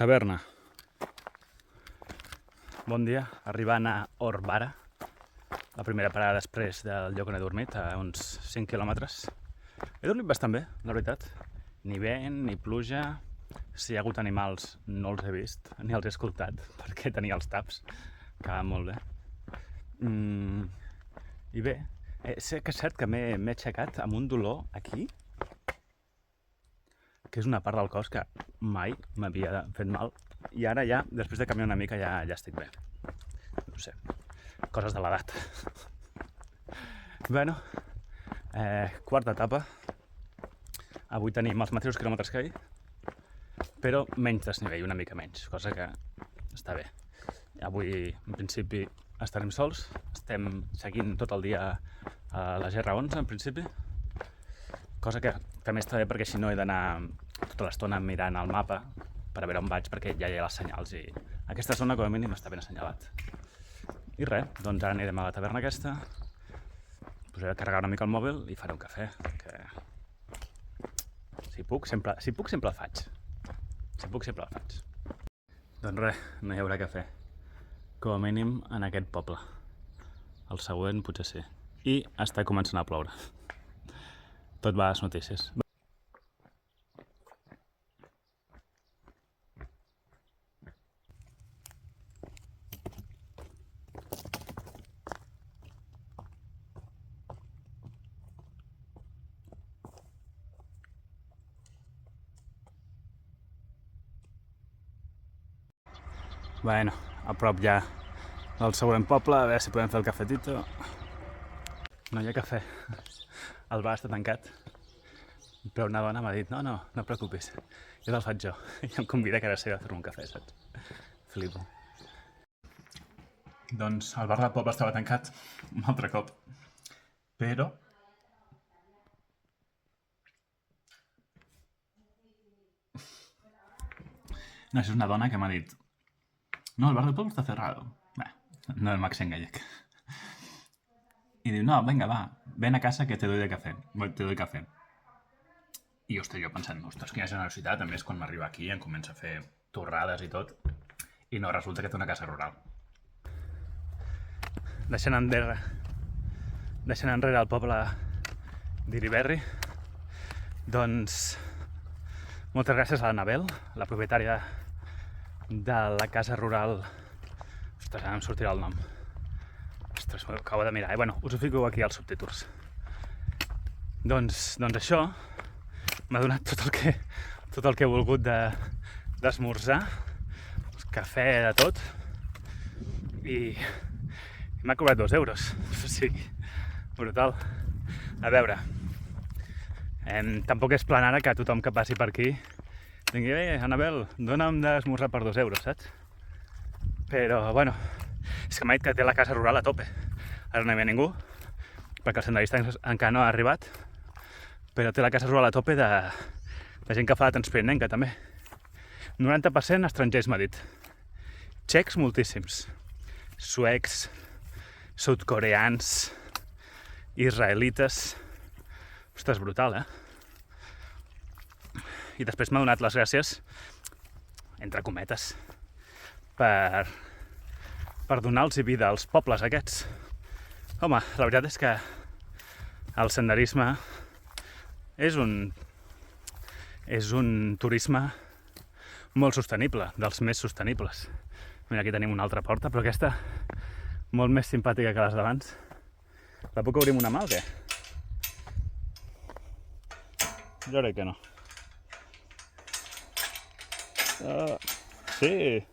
Taverna. Bon dia, arribant a Orbara, la primera parada després del lloc on he dormit, a uns 5 quilòmetres. He dormit bastant bé, la veritat. Ni vent, ni pluja. Si hi ha hagut animals no els he vist, ni els he escoltat, perquè tenia els taps, que va molt bé. I bé, sé que és cert que m'he aixecat amb un dolor aquí, que és una part del cos que mai m'havia fet mal. I ara ja, després de caminar una mica, ja estic bé. No sé, coses de l'edat. Bueno, quarta etapa. Avui tenim els mateixos quilòmetres que ahir, però menys desnivell, una mica menys, cosa que està bé. Avui, en principi, estarem sols. Estem seguint tot el dia a la GR11, en principi. Cosa que també està bé perquè si no he d'anar tota l'estona mirant el mapa per a veure on vaig, perquè ja hi ha les senyals i aquesta zona com a mínim està ben assenyalat. I res, doncs ara anirem a la taverna aquesta, posaré a carregar una mica el mòbil i faré un cafè, que si puc sempre el faig. Doncs res, no hi haurà cafè, com a mínim en aquest poble. El següent potser sí. I està començant a ploure. Tot va a les notícies. Bueno, a prop ja del següent poble, a veure si podem fer el cafetito. No hi ha cafè. El bar està tancat. Però una dona m'ha dit, no et preocupis, jo te'l faig jo. I em convida a casa seva a fer-me un cafè, saps? Flipo. Doncs el bar del poble estava tancat un altre cop. Però no, això és una dona que m'ha dit, no, el bar del poble està cerrado. Bé, no el accent gallec. I diu, no, venga, va, ven a casa que te doy café. I, ostres, jo pensant, ostres, quina generositat, a més, quan m'arriba aquí em comença a fer torrades i tot, i no, resulta que té una casa rural. Deixant enrere el poble d'Iriberri, doncs, moltes gràcies a l'Anabel, la propietària de la casa rural. Ostres, ara em sortirà el nom. Ostres, ho acabo de mirar. Bueno, us ho fico aquí als subtítols. Doncs això m'ha donat tot el que he volgut d'esmorzar, cafè, de tot, i m'ha cobrat 2 euros. O sigui, brutal. A veure, tampoc és plan ara que tothom que passi per aquí digui, Anabel, dona'm d'esmorzar per 2 euros, saps? Però, bueno, és que m'ha dit que té la casa rural a tope. Ara no hi havia ningú, perquè el senderista encara no ha arribat, però té la casa rural a tope de gent que fa la Transpirinenca, també. 90% estrangers, m'ha dit. Txecs, moltíssims. Suecs, sud-coreans, israelites. Ostres, brutal, I després m'ha donat les gràcies, entre cometes, per donar-los vida als pobles aquests. Home, la veritat és que el senderisme és un turisme molt sostenible, dels més sostenibles. Mira, aquí tenim una altra porta, però aquesta molt més simpàtica que les d'abans. La puc obrir amb una mà o què? Jo crec que no. Sí!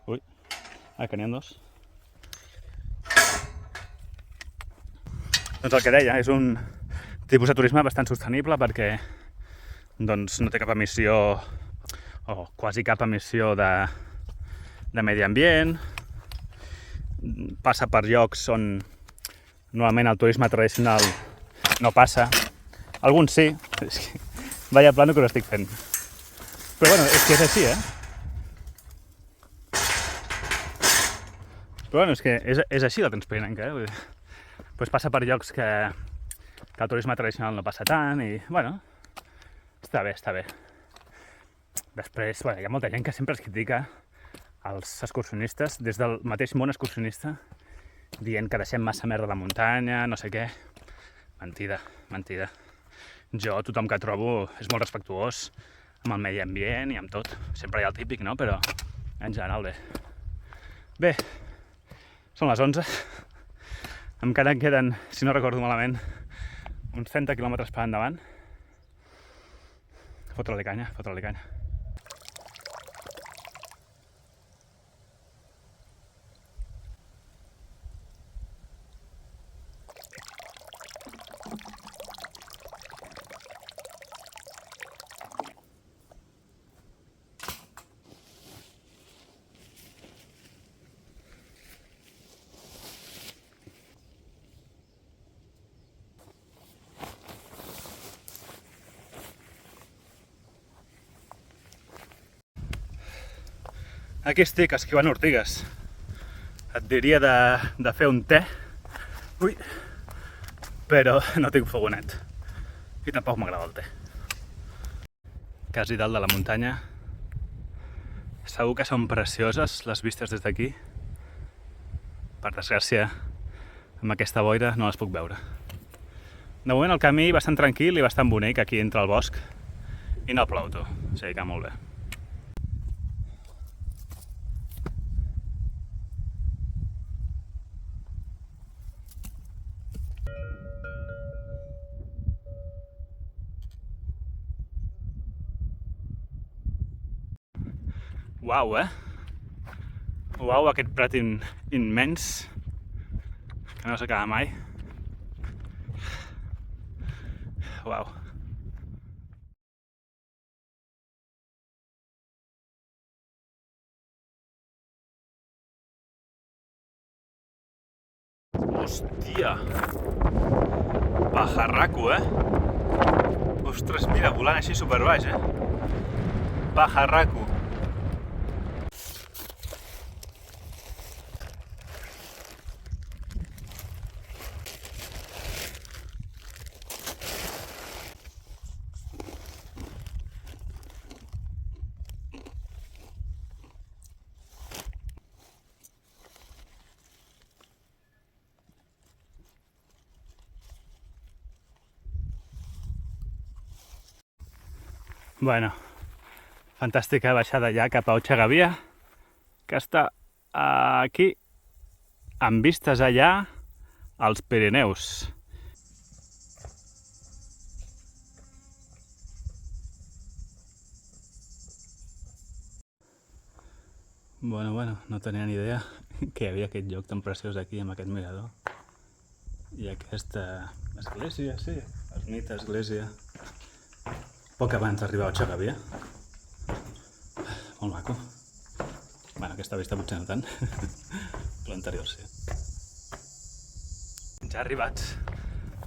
Ui, que n'hi ha 2. Doncs el que deia, és un tipus de turisme bastant sostenible perquè doncs, no té cap emissió, o quasi cap emissió de medi ambient, passa per llocs on normalment el turisme tradicional no passa. Alguns sí, és que vaya plano que ho estic fent. Però bueno, és que és així, Però bueno, és que és així la Transpirinenca, Vull dir, pues passa per llocs que el turisme tradicional no passa tant i, bueno, Està bé, està bé. Després, bueno, hi ha molta gent que sempre es critica als excursionistes, des del mateix món excursionista, dient que deixem massa merda a la muntanya, no sé què. Mentida, mentida. Jo, tothom que trobo és molt respectuós amb el medi ambient i amb tot. Sempre hi ha el típic, no? Però en general bé. Bé, són les 11. Encara en queden, si no recordo malament, uns 30 quilòmetres per endavant. Fotre-li canya, fotre-li canya. Aquí estic esquivant ortigues. Et diria de fer un te. Ui! Però no tinc fogonet. I tampoc m'agrada el te. Quasi dalt de la muntanya. Segur que són precioses les vistes des d'aquí. Per desgràcia, amb aquesta boira no les puc veure. De moment el camí bastant tranquil i bastant bonic aquí entre el bosc. I no plou, tu. O sigui que molt bé. Uau, Uau, aquest prat immens que no s'acaba mai. Uau. Hòstia! Pajarraco, Ostres, mira, volant així superbaix, Pajarraco. Bueno, fantàstica baixada ja cap a Otxagavia, que està aquí, amb vistes allà als Pirineus. Bueno, no tenia ni idea que hi havia aquest lloc tan preciós aquí, amb aquest mirador. I aquesta església, sí, ermita, església. Poc abans d'arribar a Otxagavia. Molt maco. Bueno, aquesta vista potser no tant, però l'anterior sí. Ja arribats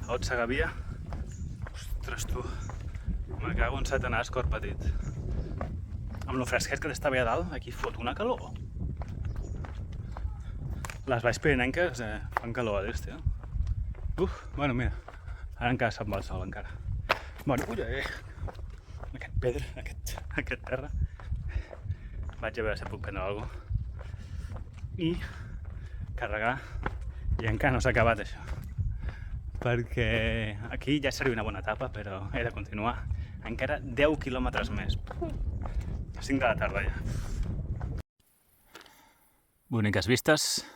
a Otxagavia. Ostres, tu, me cago en Satanàs, cor petit. Amb lo fresquet que t'estava a dalt, aquí fot una calor. Les valls pirinenques fan calor a dins, tio. Bueno, mira, ara encara se'n va el sol, encara. Bueno, aquest pedra, aquest terra. Vaig a veure si puc prendre alguna cosa. I carregar. I encara no s'ha acabat això. Perquè aquí ja seria una bona etapa, però he de continuar. Encara 10 quilòmetres més. A 5 de la tarda ja. Boniques vistes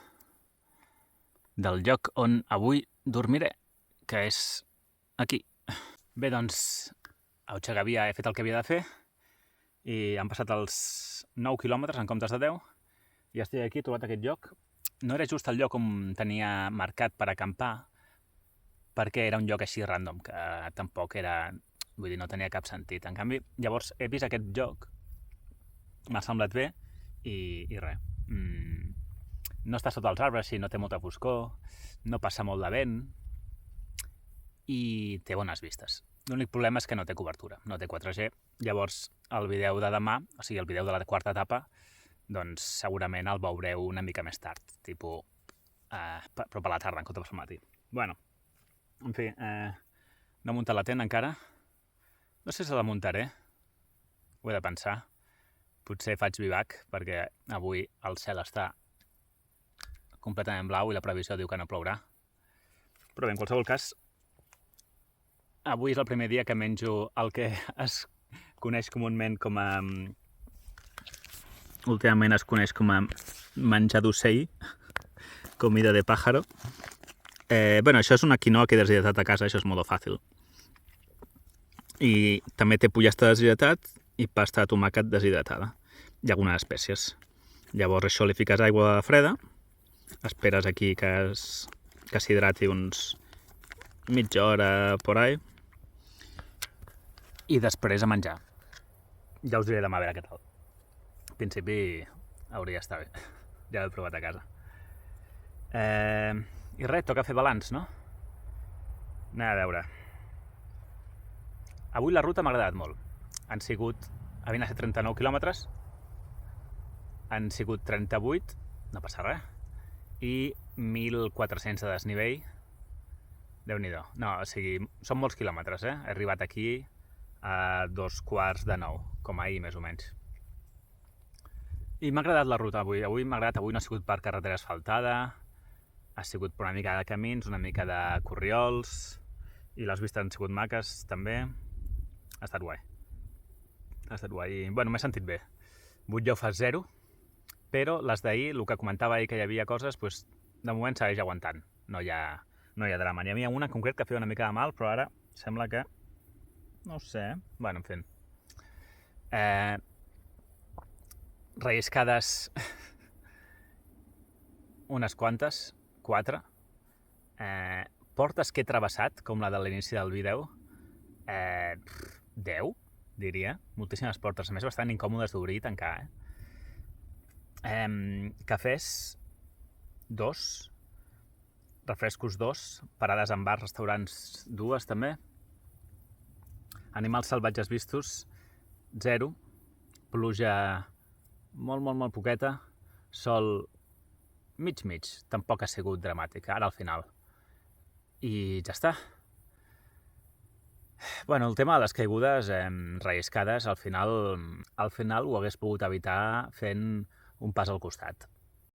del lloc on avui dormiré, que és aquí. Bé, doncs, a Otxagavia he fet el que havia de fer i han passat els 9 quilòmetres en comptes de 10 i estic aquí, he trobat aquest lloc. No era just el lloc on tenia marcat per acampar, perquè era un lloc així random, que tampoc era... Vull dir, no tenia cap sentit. En canvi, llavors he vist aquest lloc, m'ha semblat bé i res. No està sota els arbres, no té molta foscor, no passa molt de vent i té bones vistes. L'únic problema és que no té cobertura, no té 4G. Llavors, el vídeo de demà, o sigui, el vídeo de la quarta etapa, doncs segurament el veureu una mica més tard, tipus, però per la tarda, en comptes del matí. Bueno, en fi, no he muntat la tenda encara, No sé si la muntaré, ho he de pensar. Potser faig vivac, perquè avui el cel està completament blau i la previsió diu que no plourà. Però bé, en qualsevol cas, avui és el primer dia que menjo el que es coneix comúment com a... Últimament es coneix com a menjar d'ocell, comida de pájaro. Bueno, això és una quinoa que he deshidratat a casa, això és molt fàcil. I també té pollastre deshidratat i pasta de tomàquet deshidratada i algunes espècies. Llavors això li fiques aigua freda, esperes aquí que s'hidrati uns mitja hora por ahí i després a menjar. Ja us diré demà a veure què tal. En principi hauria d'estar bé, ja ho he provat a casa. I res, toca fer balanç, no? Anem a veure. Avui la ruta m'ha agradat molt. Havien estat 39 quilòmetres, han sigut 38, no passa res, i 1.400 de desnivell. Déu-n'hi-do. No, o sigui, són molts quilòmetres, He arribat aquí a 8:45, com ahir més o menys. I m'ha agradat la ruta avui. Avui m'ha agradat, avui no ha sigut per carretera asfaltada, ha sigut per una mica de camins, una mica de corriols, i les vistes han sigut maques, també. Ha estat guai. Ha estat guai. Bueno, m'he sentit bé. 8 ja ho fas 0, però les d'ahir, el que comentava ahir que hi havia coses, doncs, de moment segueix aguantant. No hi ha drama. N'hi havia una en concret que feia una mica de mal, però ara sembla que... No ho sé. Bueno, en fi. Relliscades unes quantes, 4. Portes que he travessat, com la de l'inici del vídeo, 10, diria. Moltíssimes portes, a més bastant incòmodes d'obrir i tancar. Cafès, 2. Refrescos, 2. Parades en bars, restaurants, 2 també. Animals salvatges vistos, 0. Pluja molt poqueta. Sol mig, tampoc ha sigut dramàtic, ara al final. I ja està. Bueno, el tema de les caigudes, relliscades, al final ho hagués pogut evitar fent un pas al costat.